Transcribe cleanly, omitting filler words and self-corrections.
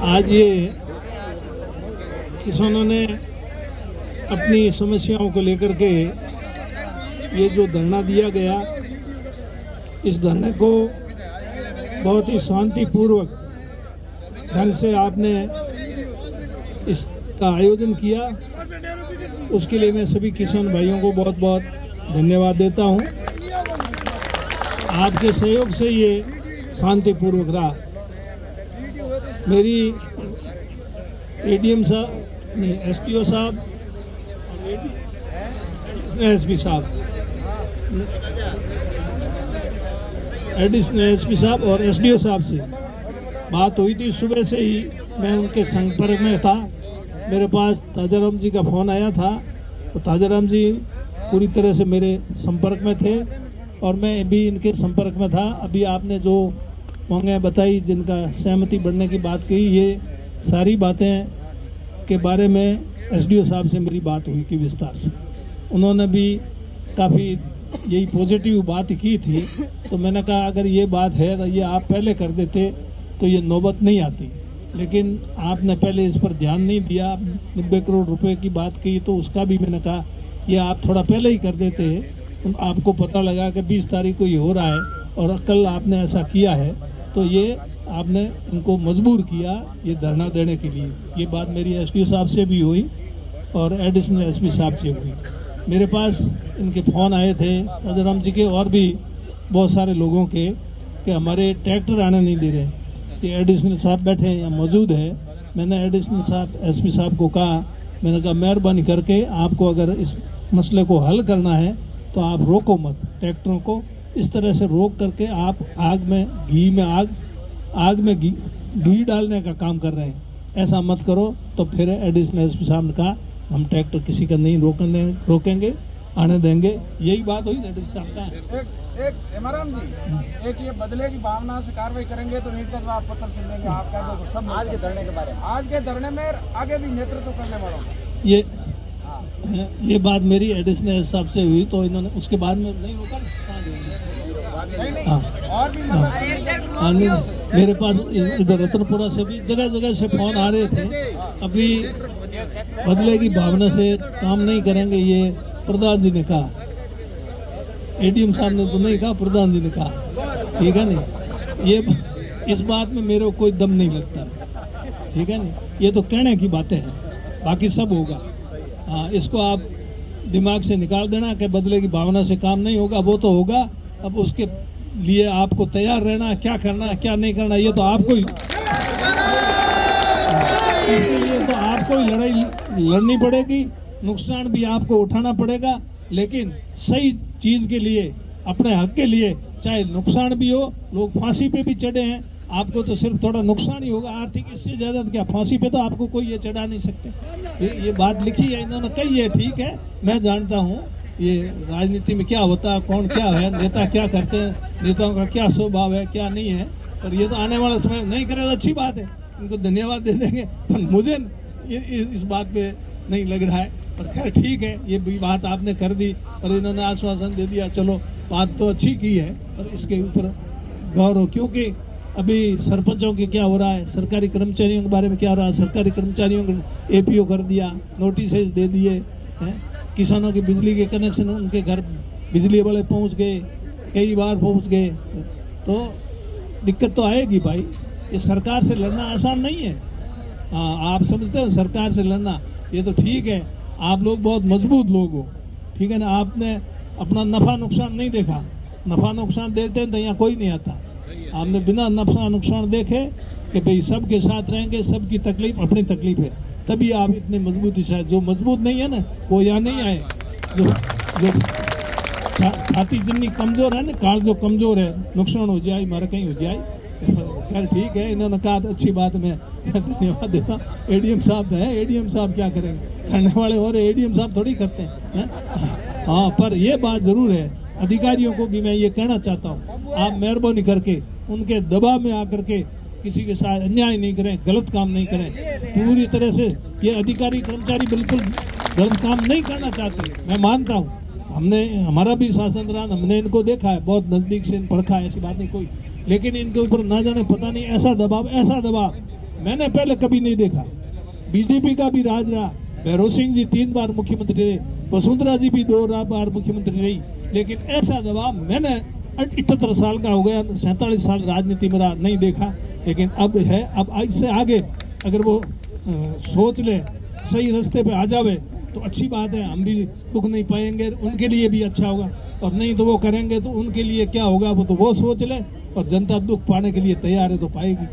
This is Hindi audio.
आज ये किसानों ने अपनी समस्याओं को लेकर के ये जो धरना दिया गया, इस धरने को बहुत ही शांतिपूर्वक ढंग से आपने इसका आयोजन किया, उसके लिए मैं सभी किसान भाइयों को बहुत बहुत धन्यवाद देता हूं। आपके सहयोग से ये शांतिपूर्वक रहा। मेरी एडीएम साहब नहीं, एसपीओ साहब, एसपी साहब, एडिशनल एसपी साहब और एसडीओ साहब से बात हुई थी। सुबह से ही मैं उनके संपर्क में था। मेरे पास ताजाराम जी का फ़ोन आया था, तो ताजाराम जी पूरी तरह से मेरे संपर्क में थे और मैं भी इनके संपर्क में था। अभी आपने जो मांगें बताई, जिनका सहमति बढ़ने की बात कही, ये सारी बातें के बारे में एसडीओ साहब से मेरी बात हुई थी विस्तार से। उन्होंने भी काफ़ी यही पॉजिटिव बात की थी। तो मैंने कहा अगर ये बात है तो ये आप पहले कर देते तो ये नौबत नहीं आती, लेकिन आपने पहले इस पर ध्यान नहीं दिया। 90 करोड़ रुपए की बात की तो उसका भी मैंने कहा ये आप थोड़ा पहले ही कर देते। आपको पता लगा कि 20 तारीख को ये हो रहा है और कल आपने ऐसा किया है, तो ये आपने इनको मजबूर किया ये धरना देने के लिए। ये बात मेरी एसडीओ साहब से भी हुई और एडिशनल एसपी साहब से हुई। मेरे पास इनके फ़ोन आए थे ताजाराम जी के और भी बहुत सारे लोगों के कि हमारे ट्रैक्टर आने नहीं दे रहे। ये एडिशनल साहब बैठे हैं या मौजूद है। मैंने एडिशनल साहब एसपी साहब को कहा, मैंने कहा मेहरबानी करके आपको अगर इस मसले को हल करना है तो आप रोको मत, ट्रैक्टरों को इस तरह से रोक करके आप आग में घी डालने का काम कर रहे हैं, ऐसा मत करो। तो फिर एडिशनल एसपी साहब ने कहा हम ट्रैक्टर किसी का नहीं रोकेंगे, आने देंगे। यही बात हुई एडिशनल साहब का। एक हेमाराम जी, एक ये बदले की भावना से कार्रवाई करेंगे तो नीति का आप पत्र सुन लेंगे। आप कह दो सब आज के धरने के बारे में, आज के धरने में आगे भी नेतृत्व करने वालों ये बात मेरी एडिशनल साहब से हुई तो इन्होंने उसके बाद में नहीं रोका। और भी मेरे पास इधर रतनपुरा से भी जगह जगह से फोन आ रहे थे। अभी बदले की भावना से काम नहीं करेंगे, ये प्रधान जी ने कहा। एडीएम साहब ने तो नहीं कहा, प्रधान जी ने कहा। ठीक है नहीं, ये इस बात में मेरे को कोई दम नहीं लगता है। ठीक है नहीं, ये तो कहने की बातें हैं, बाकी सब होगा। हाँ, इसको आप दिमाग से निकाल देना कि बदले की भावना से काम नहीं होगा, वो तो होगा। अब उसके लिए आपको तैयार रहना, क्या करना क्या नहीं करना, ये तो आपको ही, इसके लिए तो आपको ही लड़ाई लड़नी पड़ेगी, नुकसान भी आपको उठाना पड़ेगा। लेकिन सही चीज़ के लिए, अपने हक के लिए, चाहे नुकसान भी हो। लोग फांसी पे भी चढ़े हैं, आपको तो सिर्फ थोड़ा नुकसान ही होगा आर्थिक, इससे ज़्यादा तो क्या। फांसी पे तो आपको कोई ये चढ़ा नहीं सकते। ये बात लिखी है, इन्होंने कही है। ठीक है, मैं जानता हूँ ये राजनीति में क्या होता है, कौन क्या है, नेता क्या करते हैं, नेताओं का क्या स्वभाव है, क्या नहीं है। पर ये तो आने वाला समय नहीं करे तो अच्छी बात है, इनको धन्यवाद दे देंगे। पर मुझे इस बात पे नहीं लग रहा है। पर खैर ठीक है, ये भी बात आपने कर दी और इन्होंने आश्वासन दे दिया, चलो बात तो अच्छी की है। पर इसके ऊपर गौर हो, क्योंकि अभी सरपंचों के क्या हो रहा है, सरकारी कर्मचारियों के बारे में क्या हो रहा है। सरकारी कर्मचारियों को एपीओ कर दिया, नोटिस दे दिए हैं। किसानों के बिजली के कनेक्शन उनके घर बिजली वाले पहुंच गए, कई बार पहुंच गए, तो दिक्कत तो आएगी भाई। ये सरकार से लड़ना आसान नहीं है। हाँ, आप समझते हो सरकार से लड़ना, ये तो ठीक है, आप लोग बहुत मजबूत लोग हो। ठीक है ना, आपने अपना नफ़ा नुकसान नहीं देखा। नफ़ा नुकसान देखते हैं तो यहाँ कोई नहीं आता। आपने बिना नफ़ा नुकसान देखे कि भाई सबके साथ रहेंगे, सबकी तकलीफ अपनी तकलीफ है, तभी आप इतने मजबूती से। जो मजबूत नहीं है ना, वो यहाँ नहीं आए। जो छाती जितनी कमज़ोर है ना, काल जो कमज़ोर है, नुकसान हो जाए मारे कहीं हो जाए। खैर ठीक है, इन्होंने कहा तो अच्छी बात, मैं धन्यवाद देता हूँ। एडीएम साहब है, एडीएम साहब क्या करेंगे, करने वाले और एडीएम साहब थोड़ी करते हैं। हाँ, पर ये बात ज़रूर है, अधिकारियों को भी मैं ये कहना चाहता हूँ, आप मेहरबानी करके उनके दबाव में आकर के किसी के साथ अन्याय नहीं करें, गलत काम नहीं करें। पूरी तरह से ये अधिकारी कर्मचारी बिल्कुल गलत काम नहीं करना चाहते, मैं मानता हूँ। हमारा भी शासन रहा, हमने इनको देखा है, बहुत नज़दीक से परखा है, ऐसी बात नहीं कोई। लेकिन इनके ऊपर ना जाने पता नहीं ऐसा दबाव मैंने पहले कभी नहीं देखा। बीजेपी का भी राज रहा, भैरव सिंह जी 3 बार मुख्यमंत्री रहे, वसुंधरा जी भी 2 बार मुख्यमंत्री रही, लेकिन ऐसा दबाव मैंने 78 साल का हो गया, 47 साल राजनीति में रहा, नहीं देखा। लेकिन अब है, अब इससे आगे अगर वो सोच ले, सही रास्ते पे आ जावे तो अच्छी बात है, हम भी दुख नहीं पाएंगे, उनके लिए भी अच्छा होगा। और नहीं तो वो करेंगे तो उनके लिए क्या होगा वो तो वो सोच ले, और जनता दुख पाने के लिए तैयार है तो पाएगी।